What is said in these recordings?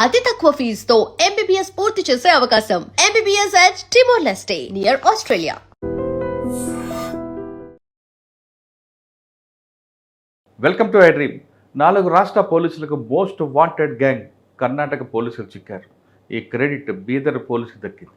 అతి తక్కువ ఫీజుతో MBBS పూర్తి చేసే అవకాశం. MBBS at Timor-Leste near Australia. Welcome to I dream. 4 రాష్ట్ర పోలీసులకు మోస్ట్ వాంటెడ్ గ్యాంగ్ కర్ణాటక పోలీసులు చిక్కారు. ఈ క్రెడిట్ బీదర్ పోలీసుకు దక్కింది.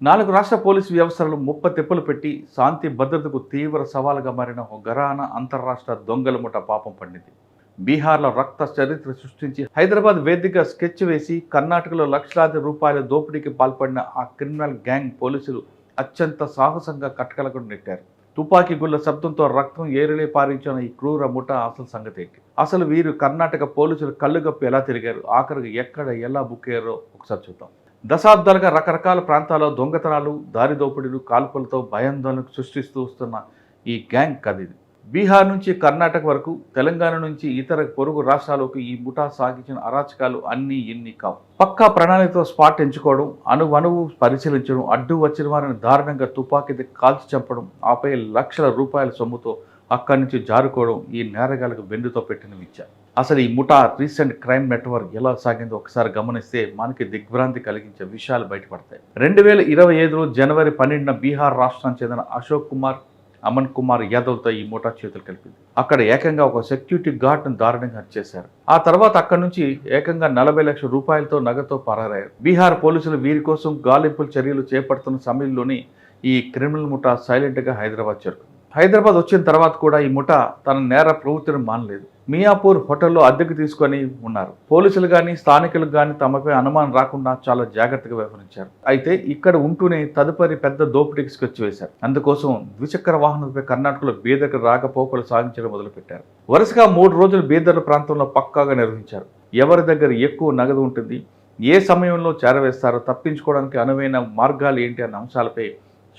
4 రాష్ట్ర పోలీసు వ్యవస్థలను ముప్పతిప్పలు పెట్టి శాంతి భద్రతకు తీవ్ర సవాలుగా మారిన ఒక ఘరానా అంతర్రాష్ట్ర దొంగల ముఠ పాపం పండింది. బీహార్లో రక్త చరిత్ర సృష్టించి హైదరాబాద్ వేదికగా స్కెచ్ వేసి కర్ణాటకలో లక్షలాది రూపాయల దోపిడీకి పాల్పడిన ఆ క్రిమినల్ గ్యాంగ్ పోలీసులు అత్యంత సాహసంగా కట్టకలకు నెట్టారు. తుపాకీ గుళ్ల శబ్దంతో రక్తం ఏరిలే పారించిన ఈ క్రూర ముఠ అసలు సంగతి ఏంటి? అసలు వీరు కర్ణాటక పోలీసులు కళ్ళుగప్పి ఎలా తిరిగారు, ఆఖరికి ఎక్కడ ఎలా బుక్ అయ్యారో ఒకసారి చూద్దాం. దశాబ్దాలుగా రకరకాల ప్రాంతాల్లో దొంగతనాలు, దారి దోపిడీలు, కాల్పులతో భయాందోళనకు సృష్టిస్తూ వస్తున్న ఈ గ్యాంగ్ కదిది. బీహార్ నుంచి కర్ణాటక వరకు, తెలంగాణ నుంచి ఇతర పొరుగు రాష్ట్రాలకు ఈ ముఠా సాగించిన అరాచకాలు అన్నీ ఇన్ని కావు. పక్కా ప్రణాళికతో స్పాట్ ఎంచుకోవడం, అణువణువు పరిశీలించడం, అడ్డు వచ్చిన వారిని దారుణంగా తుపాకీతో కాల్చి చంపడం, ఆపై లక్షల రూపాయల సొమ్ముతో అక్కడి నుంచి జారుకోవడం ఈ నేరగాలకు వెన్నుతో పెట్టిన విద్య. అసలు ఈ ముఠా రీసెంట్ క్రైమ్ నెట్వర్క్ ఎలా సాగిందో ఒకసారి గమనిస్తే మనకి దిగ్భ్రాంతి కలిగించే విషయాలు బయటపడతాయి. 2025 జనవరి 12న బీహార్ రాష్ట్రానికి చెందిన అశోక్ కుమార్, అమన్ కుమార్ యాదవ్తో ఈ ముఠా చేతులు కలిపింది. అక్కడ ఏకంగా ఒక సెక్యూరిటీ గార్డ్ను దారుణంగా హత్య చేశారు. ఆ తర్వాత అక్కడి నుంచి ఏకంగా 40 లక్షల రూపాయలతో నగతో పరారయ్యారు. బీహార్ పోలీసులు వీరి కోసం గాలింపుల చర్యలు చేపడుతున్న సమయంలోనే ఈ క్రిమినల్ ముఠా సైలెంట్గా హైదరాబాద్ చేరుకుంది. హైదరాబాద్ వచ్చిన తర్వాత కూడా ఈ ముఠా తన నేర ప్రవృత్తిని మానలేదు. మియాపూర్ హోటల్లో అద్దెకు తీసుకొని ఉన్నారు. పోలీసులు కానీ స్థానికులకు కానీ తమపై అనుమానం రాకుండా చాలా జాగ్రత్తగా వ్యవహరించారు. అయితే ఇక్కడ ఉంటూనే తదుపరి పెద్ద దోపిడీకి స్కెచ్ వేశారు. అందుకోసం ద్విచక్ర వాహనంపై కర్ణాటకలో బీదర్కు రాకపోకలు సాగించడం మొదలుపెట్టారు. వరుసగా 3 రోజులు బీదర్ ప్రాంతంలో పక్కాగా నిర్వహించారు. ఎవరి దగ్గర ఎక్కువ నగదు ఉంటుంది, ఏ సమయంలో చేరవేస్తారో, తప్పించుకోవడానికి అనువైన మార్గాలు ఏంటి అన్న అంశాలపై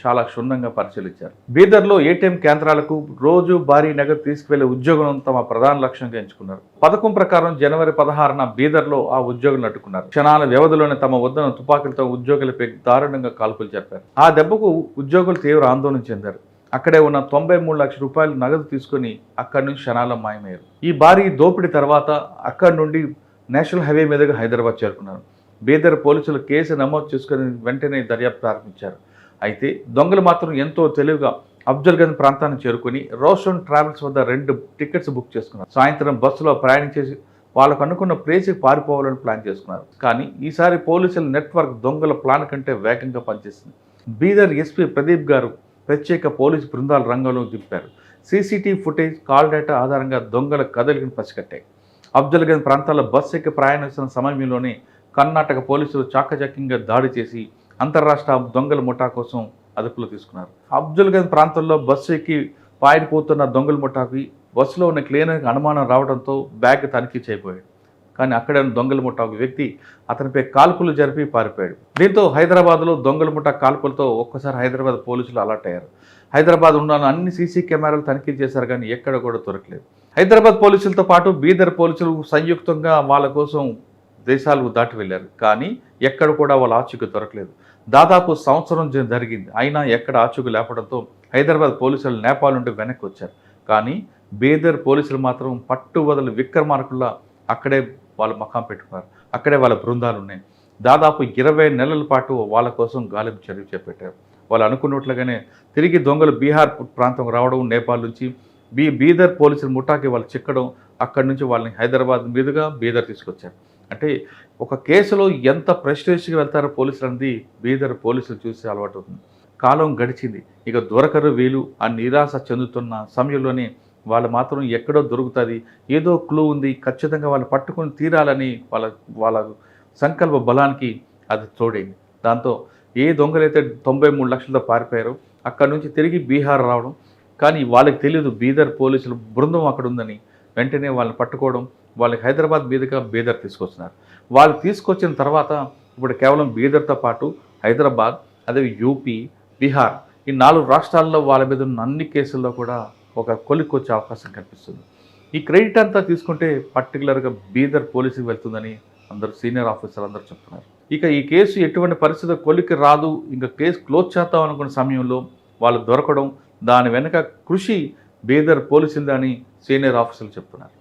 చాలా క్షుణ్ణంగా పరిశీలించారు. బీదర్లో ఏటీఎం కేంద్రాలకు రోజు భారీ నగదు తీసుకువెళ్లే ఉద్యోగులను తమ ప్రధాన లక్ష్యంగా ఎంచుకున్నారు. పథకం ప్రకారం జనవరి 16న బీదర్లో ఆ ఉద్యోగులను అడ్డుకున్నారు. క్షణాల వ్యవధిలోనే తమ వద్దన తుపాకులతో ఉద్యోగులపై దారుణంగా కాల్పులు జరిపారు. ఆ దెబ్బకు ఉద్యోగులు తీవ్ర ఆందోళన చెందారు. అక్కడే ఉన్న 93 లక్షల రూపాయలు నగదు తీసుకుని అక్కడి నుంచి క్షణాల మాయమయ్యారు. ఈ భారీ దోపిడీ తర్వాత అక్కడి నుండి నేషనల్ హైవే మీదుగా హైదరాబాద్ చేరుకున్నారు. బీదర్ పోలీసులు కేసు నమోదు చేసుకుని వెంటనే దర్యాప్తు ప్రారంభించారు. అయితే దొంగలు మాత్రం ఎంతో తెలివిగా అఫ్జల్గంజ్ ప్రాంతాన్ని చేరుకుని రోషన్ ట్రావెల్స్ వద్ద 2 టికెట్స్ బుక్ చేసుకున్నారు. సాయంత్రం బస్సులో ప్రయాణించేసి వాళ్ళకు అనుకున్న ప్లేస్కి పారిపోవాలని ప్లాన్ చేసుకున్నారు. కానీ ఈసారి పోలీసుల నెట్వర్క్ దొంగల ప్లాన్ కంటే వేగంగా పనిచేసింది. బీదర్ ఎస్పీ ప్రదీప్ గారు ప్రత్యేక పోలీసు బృందాలు రంగంలోకి దింపారు. సీసీటీవీ ఫుటేజ్, కాల్ డేటా ఆధారంగా దొంగల కదలికను పసిగట్టాయి. అఫ్జల్గంజ్ ప్రాంతాల్లో బస్సు ఎక్కి ప్రయాణిస్తున్న సమయంలోనే కర్ణాటక పోలీసులు చాకచక్యంగా దాడి చేసి అంతర్రాష్ట్ర దొంగల ముఠా కోసం అదుపులో తీసుకున్నారు. అఫ్జల్గంజ్ ప్రాంతంలో బస్సు ఎక్కి పారిపోతున్న దొంగల ముఠాకి బస్సులో ఉన్న క్లీనర్కి అనుమానం రావడంతో బ్యాగ్ తనిఖీ చేయబోయాడు. కానీ అక్కడే ఉన్న దొంగల ముఠా ఒక వ్యక్తి అతనిపై కాల్పులు జరిపి పారిపోయాడు. దీంతో హైదరాబాద్లో దొంగల ముఠా కాల్పులతో ఒక్కసారి హైదరాబాద్ పోలీసులు అలర్ట్ అయ్యారు. హైదరాబాద్ ఉన్న అన్ని సీసీ కెమెరాలు తనిఖీ చేశారు, కానీ ఎక్కడ కూడా దొరకలేదు. హైదరాబాద్ పోలీసులతో పాటు బీదర్ పోలీసులు సంయుక్తంగా వాళ్ళ కోసం దేశాలకు దాటి వెళ్ళారు. కానీ ఎక్కడ కూడా వాళ్ళ ఆచూకీ దొరకలేదు. దాదాపు సంవత్సరం జరిగింది, అయినా ఎక్కడ ఆచూకీ లేపడంతో హైదరాబాద్ పోలీసులు నేపాల్ నుండి వెనక్కి వచ్చారు. కానీ బీదర్ పోలీసులు మాత్రం పట్టు వదలు విక్రమార్కుల్లా అక్కడే వాళ్ళు మకాం పెట్టుకున్నారు. అక్కడే వాళ్ళ బృందాలు ఉన్నాయి. దాదాపు 20 నెలల పాటు వాళ్ళ కోసం గాలింపు చర్య చేపట్టారు. వాళ్ళు అనుకున్నట్లుగానే తిరిగి దొంగలు బీహార్ ప్రాంతం రావడం, నేపాల్ నుంచి బీదర్ పోలీసుల ముఠాకి వాళ్ళు చిక్కడం, అక్కడి నుంచి వాళ్ళని హైదరాబాద్ మీదుగా బీదర్ తీసుకొచ్చారు. అంటే ఒక కేసులో ఎంత ప్రెస్టేజ్కి వెళ్తారో పోలీసులు అనేది బీదర్ పోలీసులు చూసి అలవాటు అవుతుంది. కాలం గడిచింది, ఇక దొరకరు వీలు ఆ నిరాశ చెందుతున్న సమయంలోనే వాళ్ళు మాత్రం ఎక్కడో దొరుకుతుంది, ఏదో క్లూ ఉంది, ఖచ్చితంగా వాళ్ళు పట్టుకొని తీరాలని వాళ్ళ సంకల్ప బలానికి అది తోడైంది. దాంతో ఏ దొంగలైతే 93 లక్షలతో పారిపోయారో అక్కడి నుంచి తిరిగి బీహార్ రావడం, కానీ వాళ్ళకి తెలియదు బీదర్ పోలీసులు బృందం అక్కడ ఉందని. వెంటనే వాళ్ళని పట్టుకోవడం, వాళ్ళకి హైదరాబాద్ మీదుగా బీదర్ తీసుకొస్తున్నారు. వాళ్ళు తీసుకొచ్చిన తర్వాత ఇప్పుడు కేవలం బీదర్తో పాటు హైదరాబాద్, అదే యూపీ, బీహార్ ఈ 4 రాష్ట్రాల్లో వాళ్ళ మీద ఉన్న అన్ని కేసుల్లో కూడా ఒక కొలిక్కి వచ్చే అవకాశం కనిపిస్తుంది. ఈ క్రెడిట్ అంతా తీసుకుంటే పర్టికులర్గా బీదర్ పోలీసుకి వెళ్తుందని అందరూ సీనియర్ ఆఫీసర్లు అందరూ చెప్తున్నారు. ఇక ఈ కేసు ఎటువంటి పరిస్థితి కొలిక్కి రాదు, ఇంకా కేసు క్లోజ్ చేద్దాం అనుకున్న సమయంలో వాళ్ళు దొరకడం, దాని వెనక కృషి బీదర్ పోలీసులదని సీనియర్ ఆఫీసర్లు చెప్తున్నారు.